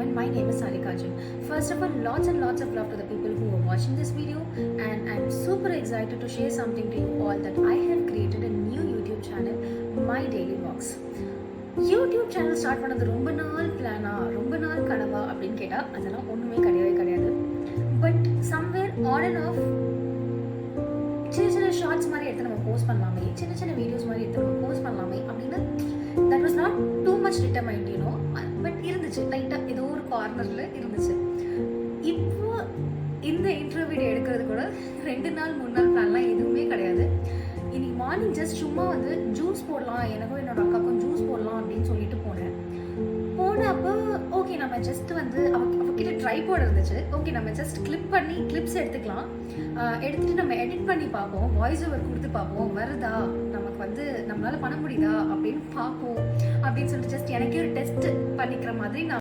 everyone, my name is Sarika Arjun. First of all, lots and lots of love to the people who are watching this video, and I'm super excited to share something to you all that I have created a new YouTube channel, My Daily Vlogs. YouTube channel start பண்ணது ரொம்ப நாள் பிளானா, ரொம்ப நாள் கனவா அப்படின்னு கேட்டால் அதெல்லாம் ஒன்றுமே கிடையாது. But somewhere on and half சின்ன ஷார்ட்ஸ் மாதிரி எடுத்து நம்ம போஸ்ட் பண்ணலாமே, சின்ன வீடியோஸ் மாதிரி எடுத்து நம்ம போஸ்ட் பண்ணலாமே அப்படின்னு that was not too much determined you know. But இருந்துச்சு, லைட்டாக ஏதோ ஒரு கார்னரில் இருந்துச்சு. இப்போ இந்த இன்டர்வியூ எடுக்கிறது கூட 2 நாள் 3 நாள் பிளான்லாம் எதுவுமே கிடையாது. இன்னைக்கு மார்னிங் ஜஸ்ட் சும்மா வந்து ஜூஸ் போடலாம், எனக்கும் என்னோட அக்காவுக்கும் ஜூஸ் போடலாம் அப்படின்னு சொல்லிட்டு போனப்போ ஓகே நம்ம ஜஸ்ட் வந்து அவகிட்ட ட்ரைபாட் இருந்துச்சு. ஓகே நம்ம ஜஸ்ட் கிளிப்ஸ் எடுத்துக்கலாம், எடுத்துட்டு நம்ம எடிட் பண்ணி பார்ப்போம், வாய்ஸ் ஓவர் கொடுத்து பார்ப்போம், வருதா நமக்கு வந்து நம்மளால பண்ண முடியுதா அப்படின்னு பார்ப்போம் அப்படின்னு சொல்லிட்டு ஜஸ்ட் எனக்கே ஒரு டெஸ்ட் பண்ணிக்கிற மாதிரி நான்